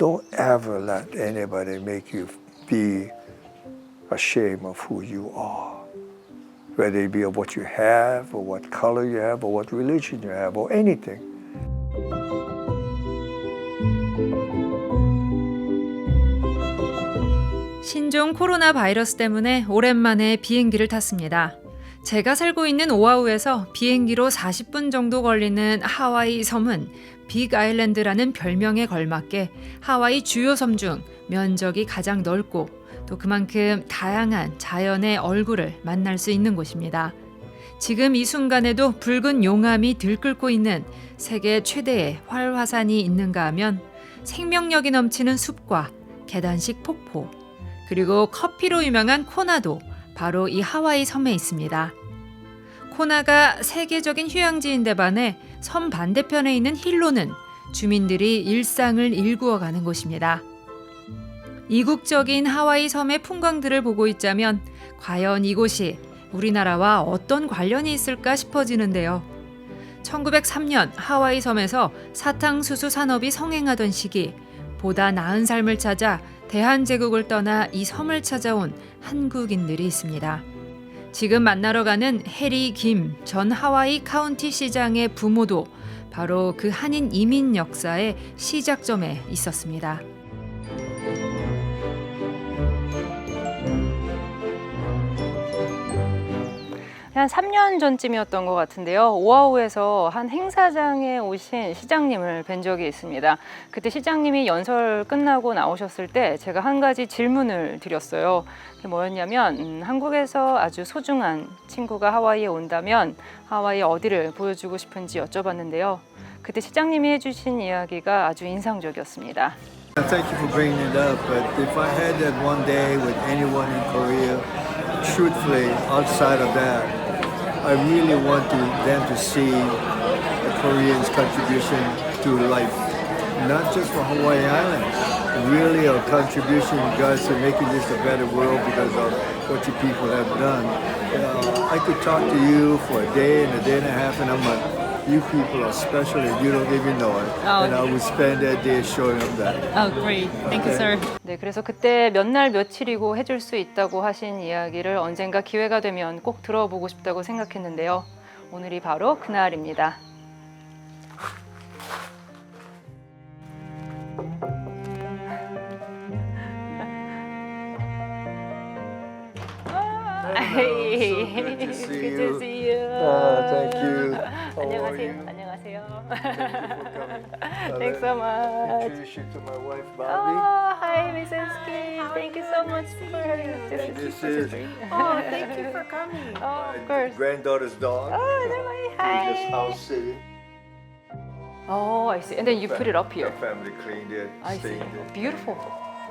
Don't ever let anybody make you be ashamed of who you are. Whether it be of what you have, or what color you have, or what religion you have, or anything. 신종 코로나 바이러스 때문에 오랜만에 비행기를 탔습니다. 제가 살고 있는 오아후에서 비행기로 40분 정도 걸리는 하와이 섬은 빅아일랜드라는 별명에 걸맞게 하와이 주요 섬 중 면적이 가장 넓고 또 그만큼 다양한 자연의 얼굴을 만날 수 있는 곳입니다. 지금 이 순간에도 붉은 용암이 들끓고 있는 세계 최대의 활화산이 있는가 하면 생명력이 넘치는 숲과 계단식 폭포, 그리고 커피로 유명한 코나도 바로 이 하와이 섬에 있습니다. 코나가 세계적인 휴양지인데 반해 섬 반대편에 있는 힐로는 주민들이 일상을 일구어가는 곳입니다. 이국적인 하와이 섬의 풍광들을 보고 있자면 과연 이곳이 우리나라와 어떤 관련이 있을까 싶어지는데요. 1903년 하와이 섬에서 사탕수수 산업이 성행하던 시기 보다 나은 삶을 찾아 대한제국을 떠나 이 섬을 찾아온 한국인들이 있습니다. 지금 만나러 가는 해리 김 전 하와이 카운티 시장의 부모도 바로 그 한인 이민 역사의 시작점에 있었습니다. 한 3년 전쯤이었던 것 같은데요. 오아후에서 한 행사장에 오신 시장님을 뵌 적이 있습니다. 그때 시장님이 연설 끝나고 나오셨을 때 제가 한 가지 질문을 드렸어요. 그게 뭐였냐면 한국에서 아주 소중한 친구가 하와이에 온다면 하와이 어디를 보여주고 싶은지 여쭤봤는데요. 그때 시장님이 해주신 이야기가 아주 인상적이었습니다. Thank you for bringing it up, but if I had that one day with anyone in Korea, truthfully, outside of that, I really want them to see the Koreans' contribution to life, not just for Hawaii Island, really a contribution in regards to making this a better world because of what you people have done. I could talk to you for a day and a half, and I'm like, you people are special and you don't even know it. And I would spend that day showing them that. Oh, great. Thank you, sir. 네, 그래서 그때 몇 날 며칠이고 해줄 수 있다고 하신 이야기를 언젠가 기회가 되면 꼭 들어보고 싶다고 생각했는데요. 오늘이 바로 그날입니다. Hey, good to see you. Thank you. 안녕하세요. 안녕하세요. Thank you for coming. Thanks so much. Introduce you to my wife, Bobby. Oh, hi, Mrs. Kim. Thank you so much for And this is Oh, thank you for coming. Oh, my of course. granddaughter's dog. Oh, there, hi. We're just house sitting. Oh, I see. And then you put it up here. The family cleaned it, I see. stained it. Beautiful.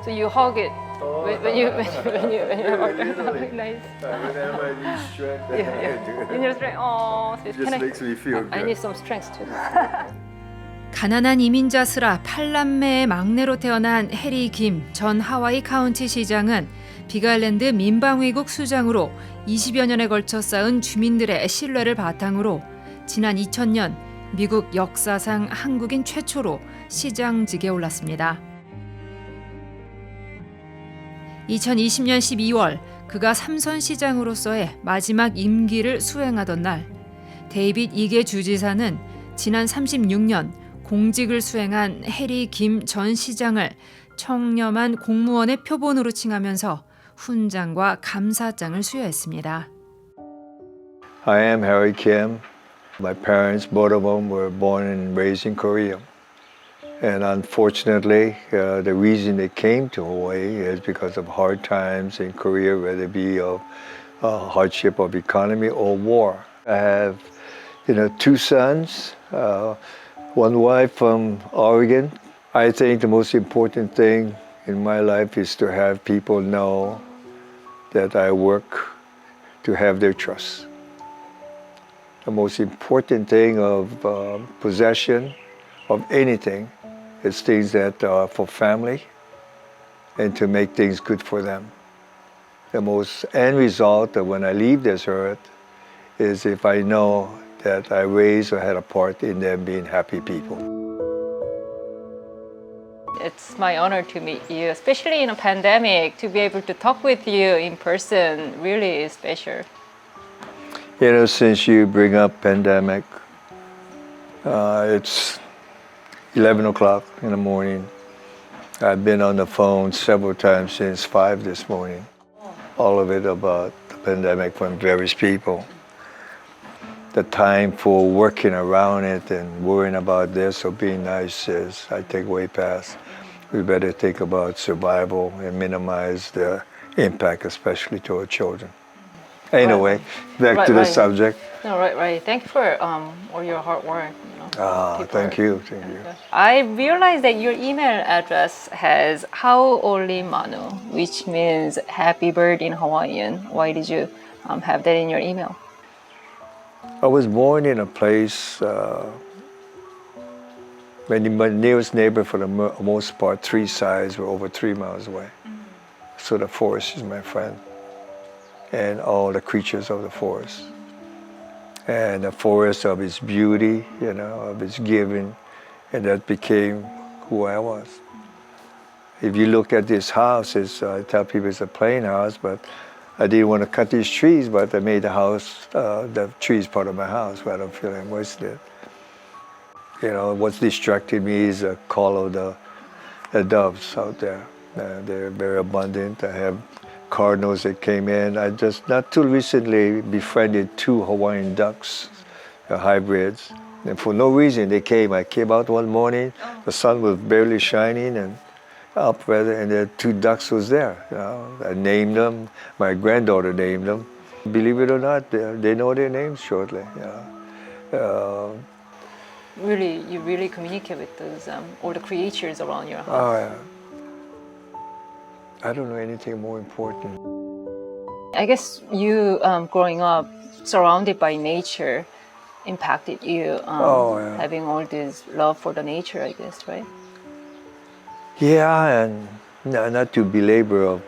So you hug it Oh, when you hug literally. Nice. Whenever I need strength, I do In it. your strength. Oh, It just makes me feel I good. need some strength too. 가난한 이민자스라 8남매의 막내로 태어난 해리 김 전 하와이 카운티 시장은 빅아일랜드 민방위국 수장으로 20여 년에 걸쳐 쌓은 주민들의 신뢰를 바탕으로 지난 2000년 미국 역사상 한국인 최초로 시장직에 올랐습니다. 2020년 12월 그가 3선 시장으로서의 마지막 임기를 수행하던 날 데이빗 이게 주지사는 지난 36년 공직을 수행한 해리 김 전 시장을 청렴한 공무원의 표본으로 칭하면서 훈장과 감사장을 수여했습니다. I am Harry Kim. My parents, both of them, were born and raised in Korea. And unfortunately, the reason they came to Hawaii is because of hard times in Korea, whether it be of hardship of economy or war. I have, two sons, one wife from Oregon. I think the most important thing in my life is to have people know that I work to have their trust. The most important thing of possession of anything is things that are for family and to make things good for them. The most end result of when I leave this earth is if I know that I raised or had a part in them being happy people. It's my honor to meet you, especially in a pandemic. To be able to talk with you in person really is special. You know, since you bring up pandemic, it's 11 o'clock in the morning. I've been on the phone several times since 5 this morning. All of it about the pandemic from various people. The time for working around it and worrying about this or being nice is, I think, way past. We better think about survival and minimize the impact, especially to our children. Anyway, back to the subject. No, right. Thank you for all your hard work. Thank you. I realized that your email address has Hauoli Manu, which means happy bird in Hawaiian. Why did you have that in your email? I was born in a place, when my nearest neighbor for the most part, 3 sides were over 3 miles away. So the forest is my friend and all the creatures of the forest. And the forest of its beauty, you know, of its giving, and that became who I was. If you look at this house, I tell people it's a plain house, but I didn't want to cut these trees, but I made the house, the trees part of my house where I don't feel I'm wasted. You know, what's distracted me is the call of the doves out there. They're very abundant. I have cardinals that came in. I just not too recently befriended 2 Hawaiian ducks, hybrids. And for no reason they came. I came out one morning, the sun was barely shining and up rather, and the 2 ducks was there. You know, I named them. My granddaughter named them. Believe it or not, they know their names shortly. You know. You really communicate with those all the creatures around your house. Oh, yeah. I don't know anything more important. I guess you growing up surrounded by nature impacted you having all this love for the nature, I guess, right? Yeah, and not to belabor of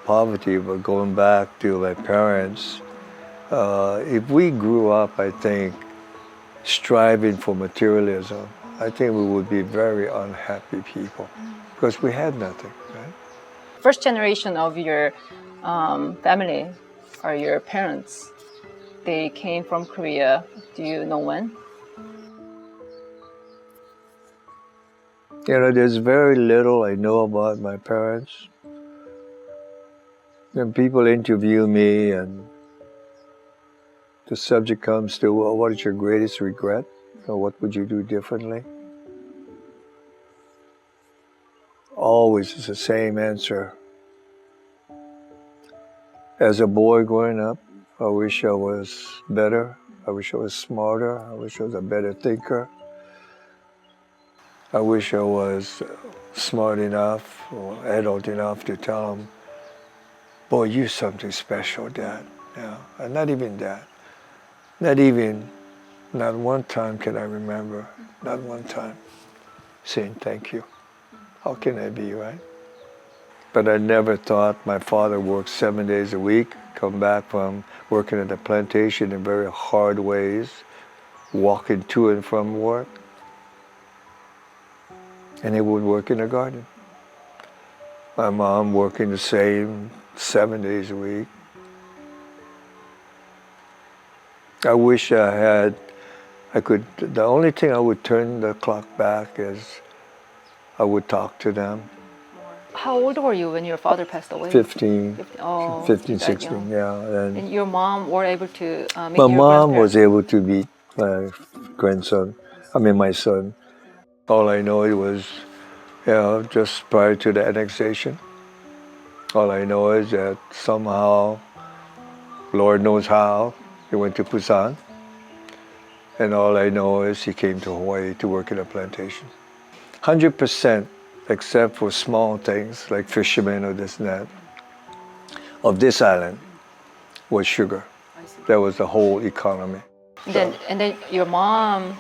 poverty, but going back to my parents, if we grew up, I think, striving for materialism, I think we would be very unhappy people because we had nothing, right? First generation of your family are your parents. They came from Korea. Do you know when? You know, there's very little I know about my parents. When people interview me and the subject comes to, well, what is your greatest regret? Or what would you do differently? Always is the same answer. As a boy growing up, I wish I was better. I wish I was smarter. I wish I was a better thinker. I wish I was smart enough or adult enough to tell them, boy, you're something special, Dad. Yeah, and not even that. Not one time can I remember, not one time, saying thank you. How can that be, right? But I never thought my father worked 7 days a week, come back from working at the plantation in very hard ways, walking to and from work, and he would work in the garden. My mom working the same 7 days a week. I wish the only thing I would turn the clock back is I would talk to them. How old were you when your father passed away? 15, Oh, 15, that 16, young. yeah. And your mom were able to meet My your mom was grandparents? able to meet my son. All I know it was, just prior to the annexation. All I know is that somehow, Lord knows how, he went to Busan. And all I know is he came to Hawaii to work in a plantation. 100%, except for small things like fishermen or this and that, of this island was sugar. That was the whole economy. And then your mom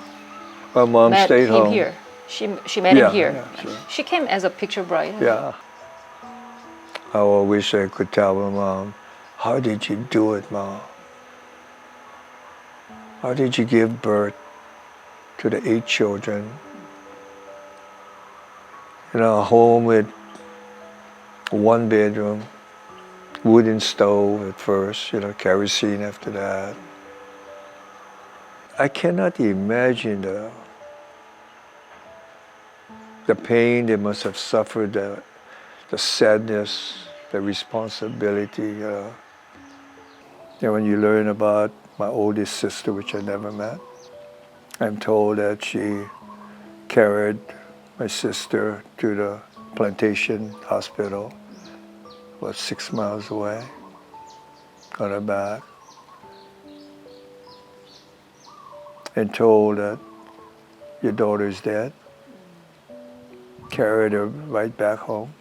My mom met stayed him home. here. She met him here. Yeah, sure. She came as a picture bride. Yeah. I wish I could tell my mom, how did you do it, Mom? How did you give birth to the 8 children A home with one bedroom, wooden stove at first, kerosene after that. I cannot imagine the pain they must have suffered, the sadness, the responsibility. And when you learn about my oldest sister, which I never met, I'm told that she carried my sister to the plantation hospital, about 6 miles away, on her back, and told that your daughter's dead, carried her right back home.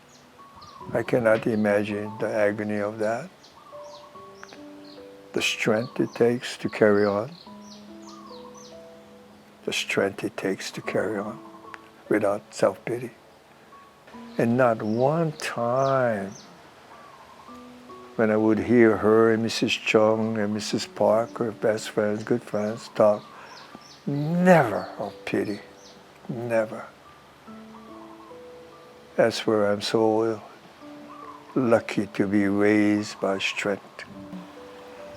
I cannot imagine the agony of that, the strength it takes to carry on, the strength it takes to carry on without self-pity. And not one time when I would hear her and Mrs. Chung and Mrs. Park, her best friends, good friends, talk, never of pity, never. That's where I'm so lucky to be raised by strength.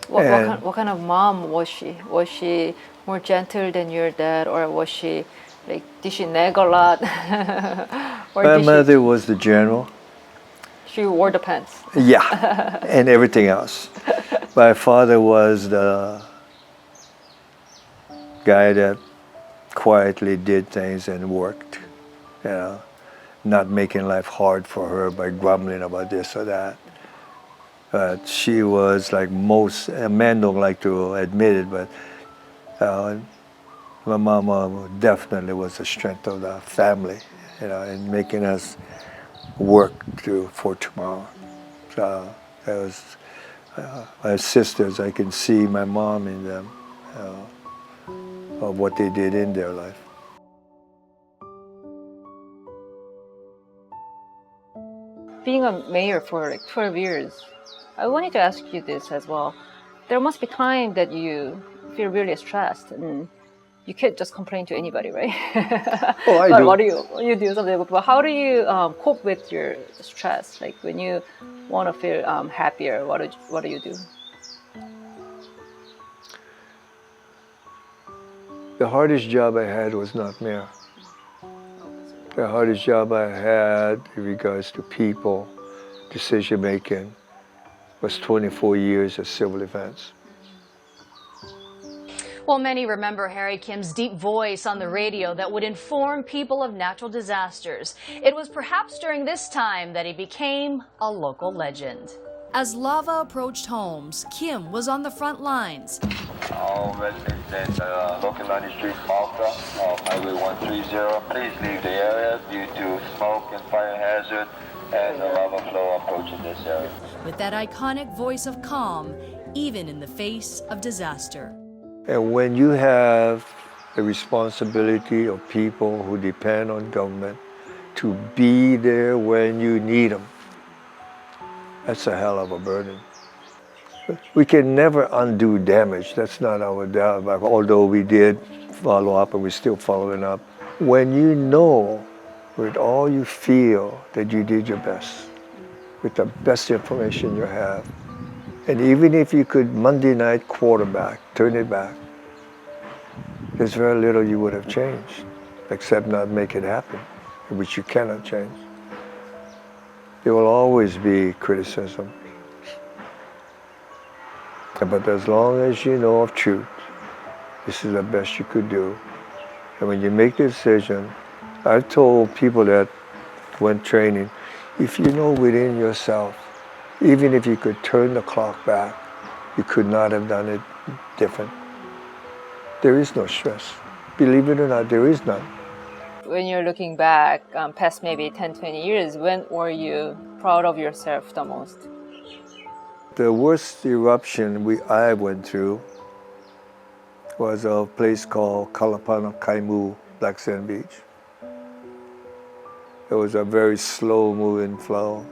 What kind of mom was she? Was she more gentle than your dad, or was she like, did she nag a lot? Or My mother was the general. She wore the pants. Yeah, and everything else. My father was the guy that quietly did things and worked, not making life hard for her by grumbling about this or that. She was like most, men don't like to admit it, but my mama definitely was the strength of the family, in making us work for tomorrow. So that was my sisters. I can see my mom in them, of what they did in their life. Being a mayor for like 12 years, I wanted to ask you this as well. There must be time that you feel really stressed, and you can't just complain to anybody, right? Oh, I but do. What do you do something? But how do you cope with your stress? Like when you want to feel happier, what do you do? The hardest job I had was not mayor. The hardest job I had in regards to people, decision making, was 24 years of civil defense. Well, many remember Harry Kim's deep voice on the radio that would inform people of natural disasters. It was perhaps during this time that he became a local legend. As lava approached homes, Kim was on the front lines. All residents in local 90 Street, Malta, Highway 130, please leave the area due to smoke and fire hazard and the lava flow approaching this area. With that iconic voice of calm, even in the face of disaster. And when you have the responsibility of people who depend on government to be there when you need them, that's a hell of a burden. We can never undo damage. That's not our job, although we did follow up and we're still following up. When you know with all you feel that you did your best, with the best information you have, and even if you could Monday night quarterback, turn it back, there's very little you would have changed, except not make it happen, which you cannot change. There will always be criticism. But as long as you know of truth, this is the best you could do. And when you make the decision, I've told people that when training, if you know within yourself, even if you could turn the clock back, you could not have done it different. There is no stress. Believe it or not, there is none. When you're looking back past maybe 10, 20 years, when were you proud of yourself the most? The worst eruption I went through was a place called Kalapana Kaimu, Black Sand Beach. It was a very slow moving flow.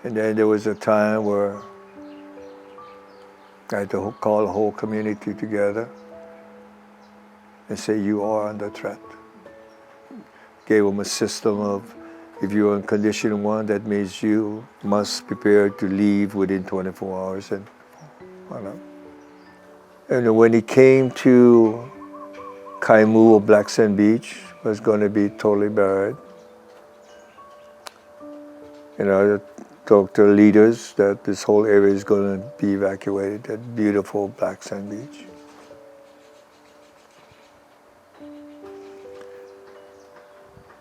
And then there was a time where I had to call the whole community together and say, you are under threat. gave them a system of, if you're on condition 1, that means you must prepare to leave within 24 hours. And when he came to Kaimu or Black Sand Beach, was going to be totally buried. I talked to leaders that this whole area is going to be evacuated, that beautiful Black Sand Beach.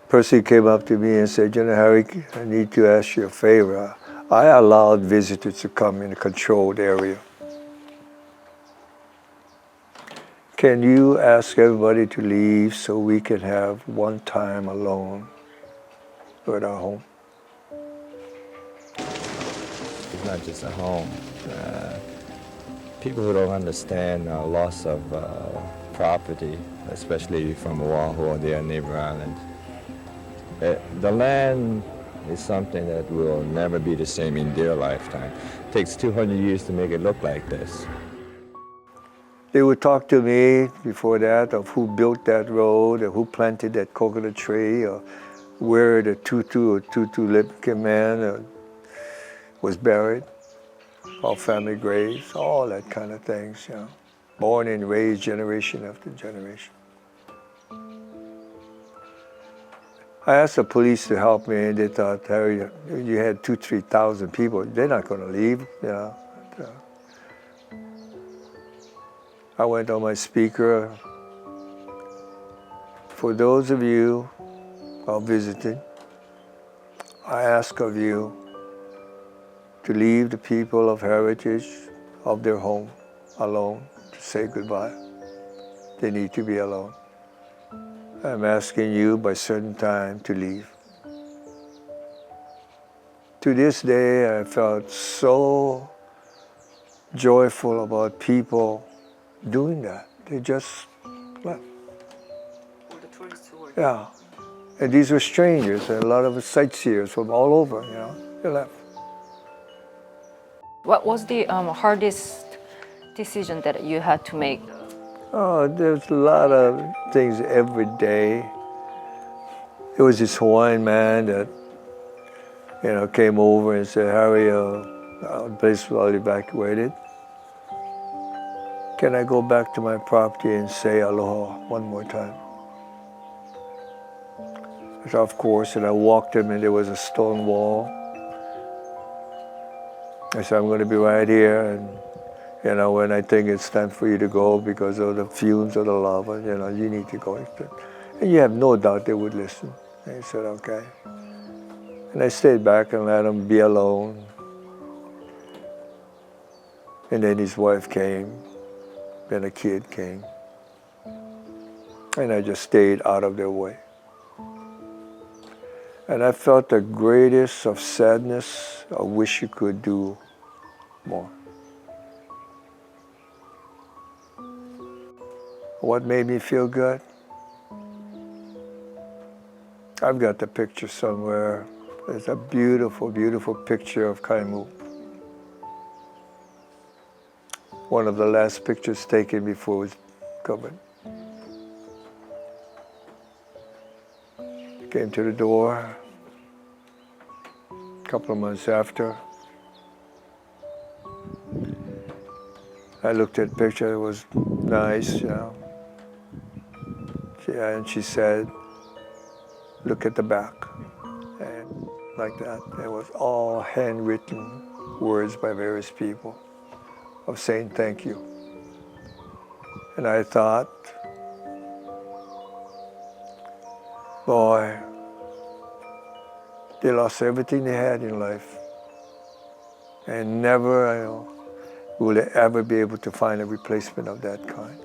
Percy came up to me and said, Harry, I need to ask you a favor. I allowed visitors to come in a controlled area. Can you ask everybody to leave so we can have one time alone at our home? It's not just a home. People who don't understand loss of property, especially from Oahu or their neighbor islands, the land is something that will never be the same in their lifetime. It takes 200 years to make it look like this. They would talk to me before that of who built that road, or who planted that coconut tree, or where the Tutu Lipkin man was buried, all family graves, all that kind of things, Born and raised generation after generation. I asked the police to help me, and they thought, Harry, you had 2,000-3,000 people. They're not going to leave, I went on my speaker. For those of you who are visiting, I ask of you to leave the people of heritage of their home alone, to say goodbye. They need to be alone. I'm asking you by certain time to leave. To this day, I felt so joyful about people doing that. They just left. The tourists who were Yeah. And these were strangers, and a lot of sightseers from all over, They left. What was the hardest decision that you had to make? Oh, there's a lot of things every day. There was this Hawaiian man that, came over and said, Harry, the place was all evacuated. Can I go back to my property and say aloha one more time? I said, of course, and I walked him, and there was a stone wall. I said, I'm going to be right here, and when I think it's time for you to go because of the fumes of the lava, you need to go. And you have no doubt they would listen. And he said, okay. And I stayed back and let him be alone. And then his wife came, then a kid came. And I just stayed out of their way. And I felt the greatest of sadness. I wish you could do more. What made me feel good? I've got the picture somewhere. There's a beautiful, beautiful picture of Kaimu. One of the last pictures taken before it was covered. Came to the door a couple of months after. I looked at the picture, it was nice, And she said, look at the back. And like that, it was all handwritten words by various people of saying thank you. And I thought, boy, they lost everything they had in life. And never will they ever be able to find a replacement of that kind.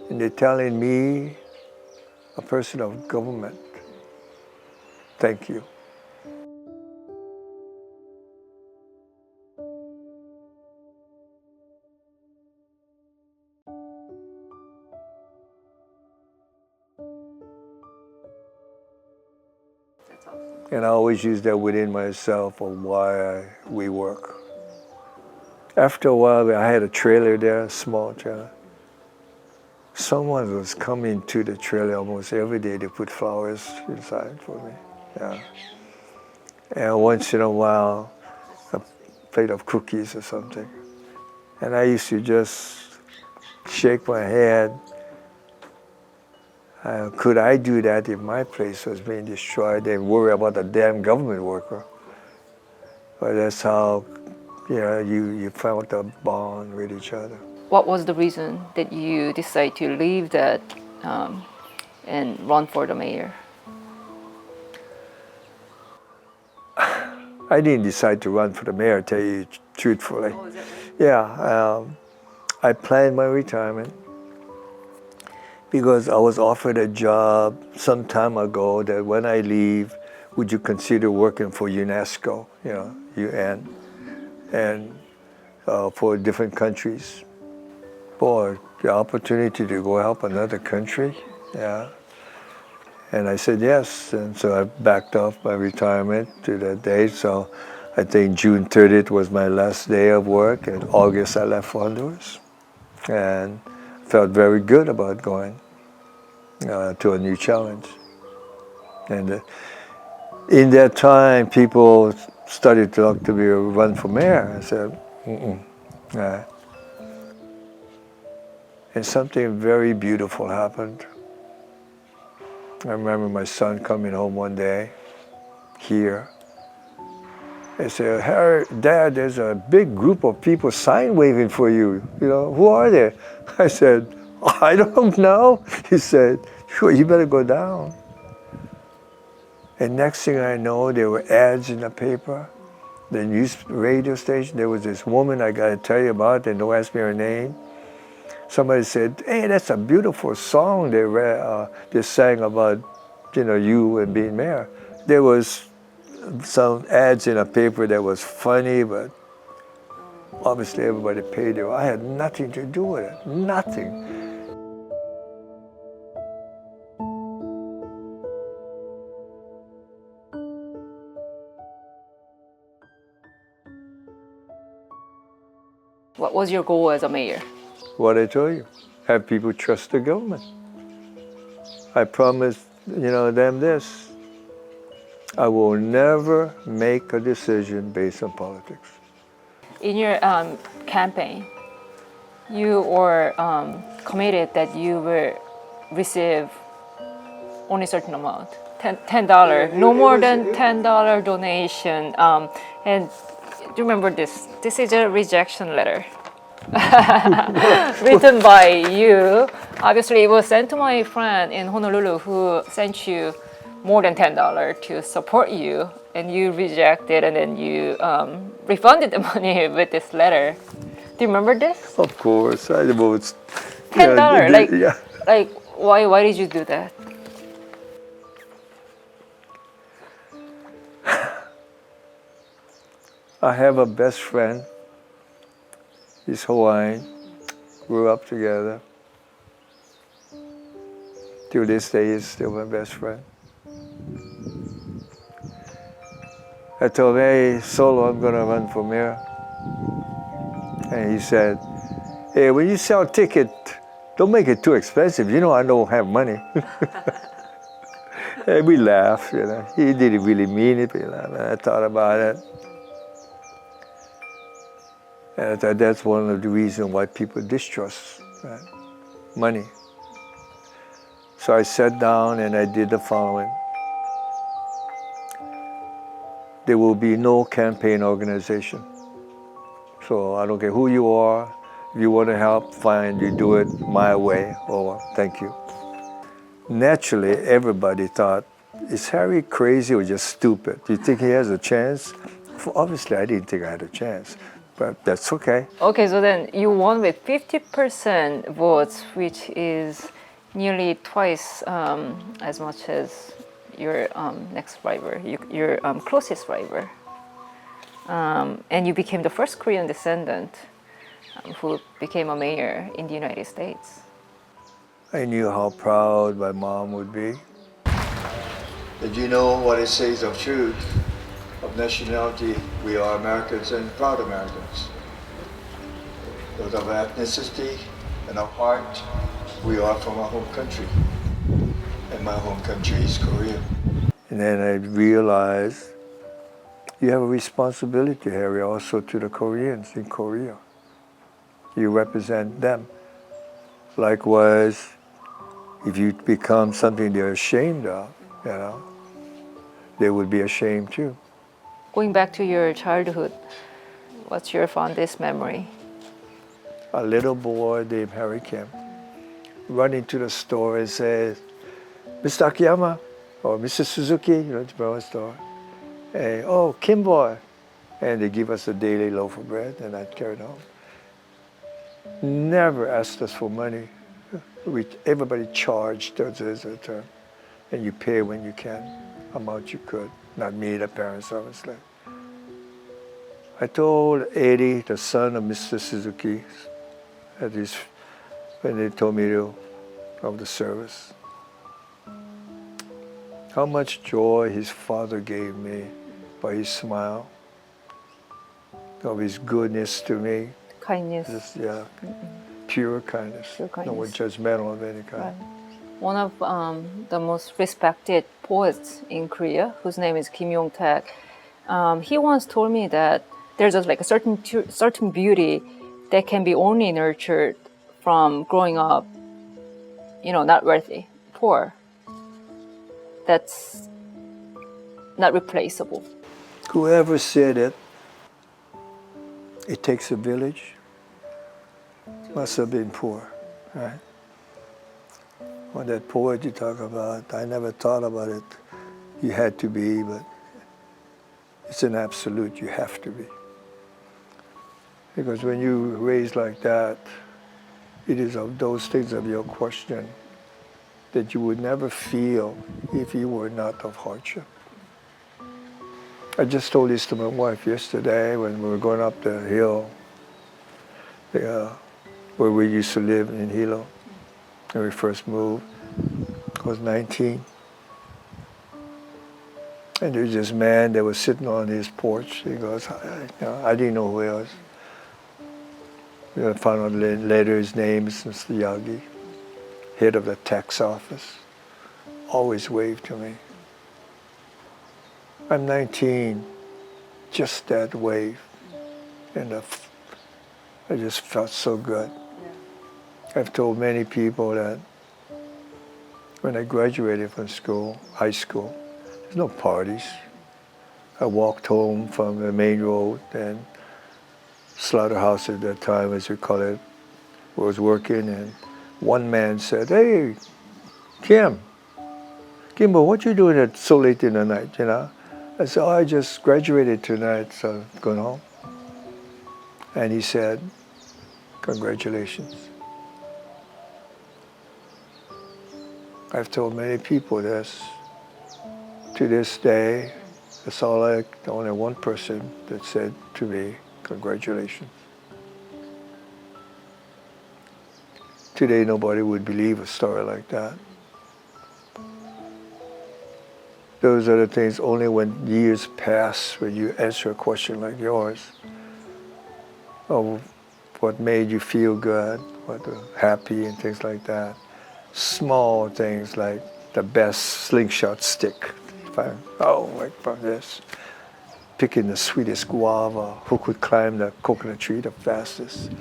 And they're telling me, a person of government, thank you. And I always use that within myself of why we work. After a while, I had a trailer there, a small trailer. someone was coming to the trailer almost every day to put flowers inside for me. Yeah. And once in a while, a plate of cookies or something. And I used to just shake my head. Could I do that if my place was being destroyed and worry about a damn government worker? But that's how, you felt a bond with each other. What was the reason that you decided to leave that and run for the mayor? I didn't decide to run for the mayor, tell you truthfully. Oh, is that right? Yeah, I planned my retirement because I was offered a job some time ago that when I leave, would you consider working for UNESCO, UN, and for different countries? Boy, the opportunity to go help another country, yeah. And I said yes, and so I backed off my retirement to that day. So I think June 30th was my last day of work, and August I left for Honduras. And felt very good about going to a new challenge. And in that time, people started to talk to me, run for mayor. I said, nah. And something very beautiful happened. I remember my son coming home one day here. He said, "Harry, Dad, there's a big group of people sign waving for you. Who are they?" I said, "I don't know." He said, "Sure, you better go down." And next thing I know, there were ads in the paper, the news radio station. There was this woman I got to tell you about, and don't ask me her name. Somebody said, "Hey, that's a beautiful song they sang about, you and being mayor." There was some ads in a paper that was funny, but obviously everybody paid it. I had nothing to do with it, nothing. What was your goal as a mayor? What I told you, have people trust the government. I promised, them this. I will never make a decision based on politics. In your campaign, you were committed that you will receive only a certain amount, $10, no more than $10 donation. And do you remember this? This is a rejection letter. Written by you. Obviously, it was sent to my friend in Honolulu who sent you more than $10 to support you, and you rejected, and then you refunded the money with this letter. Do you remember this? Of course, I was $10. Like why did you do that? I have a best friend. He's Hawaiian, grew up together. To this day, he's still my best friend. I told him, "Hey, Solo, I'm gonna run for mayor." And he said, "Hey, when you sell a ticket, don't make it too expensive. I don't have money." And we laughed, He didn't really mean it, but I thought about it. And I thought that's one of the reasons why people distrust money. So I sat down and I did the following. There will be no campaign organization. So I don't care who you are. If you want to help, fine, you do it my way, or thank you. Naturally, everybody thought, is Harry crazy or just stupid? Do you think he has a chance? Obviously, I didn't think I had a chance. But that's okay. Okay, so then you won with 50% votes, which is nearly twice as much as your next rival, your closest rival. And you became the first Korean descendant who became a mayor in the United States. I knew how proud my mom would be. Did you know what it says of truth? Of nationality, we are Americans and proud Americans. Those of ethnicity and of heart, We are from our home country, and my home country is Korea. And then I realized you have a responsibility, Harry, also to the Koreans in Korea. You represent them. Likewise, if you become something they're ashamed of, you know, they would be ashamed too. Going back to your childhood, what's your fondest memory? A little boy named Harry Kim run into the store and says, Mr. Akiyama or Mr. Suzuki, you know, the brown store. And, oh, Kim boy. And they give us a daily loaf of bread and I'd carry it home. Never asked us for money. Everybody charged, there's a term. And you pay when you can, amount you could. Not me, the parents, obviously. I told Eddie, the son of Mr. Suzuki, when they told me of the service, how much joy his father gave me by his smile, of his goodness to me. Kindness. Just, yeah, pure kindness. Pure kindness. No judgmental of any kind. Right. One of the most respected poets in Korea, whose name is Kim Yong-taek, he once told me that there's just like a certain beauty that can be only nurtured from growing up, you know, not wealthy, poor. That's not replaceable. Whoever said it, it takes a village, must have been poor, right? When that poet you talk about, I never thought about it. You had to be, but it's an absolute, you have to be. Because when you raise like that, it is of those things of your question that you would never feel if you were not of hardship. I just told this to my wife yesterday when we were going up the hill where we used to live in Hilo when we first moved. I was 19. And there was this man that was sitting on his porch. He goes, I didn't know who he was. I found out later his name is Mr. Yagi, head of the tax office. Always waved to me. I'm 19, just that wave. And I just felt so good. I've told many people that when I graduated from school, high school, there's no parties. I walked home from the main road and slaughterhouse at that time, as we call it, was working, and one man said, "Hey, Kimbo, what you doing at so late in the night, you know?" I said, "Oh, I just graduated tonight, so I'm going home." And he said, "Congratulations." I've told many people this. To this day, it's only one person that said to me, "Congratulations." Today, nobody would believe a story like that. Those are the things only when years pass, when you answer a question like yours, of what made you feel good, what happy and things like that. Small things like the best slingshot stick. Like this. Picking the sweetest guava, who could climb the coconut tree the fastest.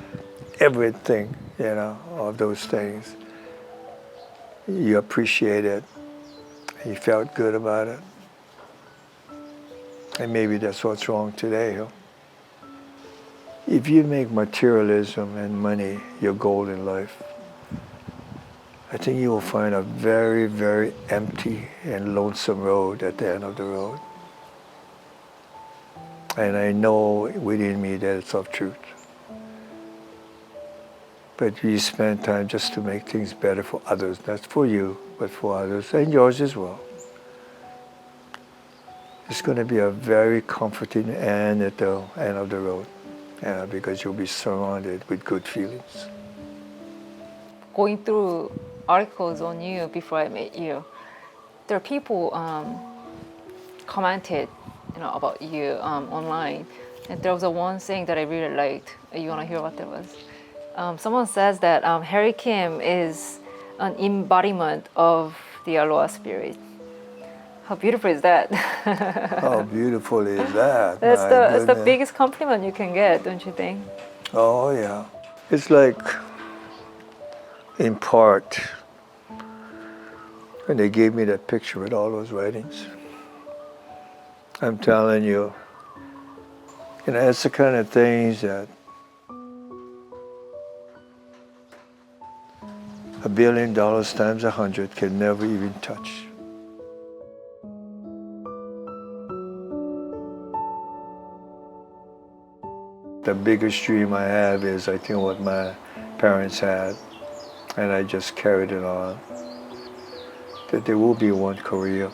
Everything, you know, of those things. You appreciate it. You felt good about it. And maybe that's what's wrong today. Huh? If you make materialism and money your goal in life, I think you will find a very, very empty and lonesome road at the end of the road. And I know within me that it's of truth. But you spend time just to make things better for others, not for you, but for others, and yours as well. It's going to be a very comforting end at the end of the road, because you'll be surrounded with good feelings. Going through articles on you before I met you, there are people commented, about you online, and there was one thing that I really liked. You want to hear what that was? Someone says that Harry Kim is an embodiment of the Aloha spirit. How beautiful is that? How beautiful is that? That's My the goodness. biggest compliment you can get, don't you think? Oh, yeah. It's like, in part, when they gave me that picture with all those writings, I'm telling you, it's the kind of things that $1 billion times 100 can never even touch. The biggest dream I have is, I think, what my parents had, and I just carried it on, that there will be one Korea.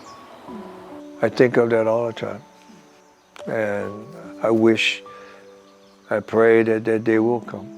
I think of that all the time. And I wish, I pray that that day will come.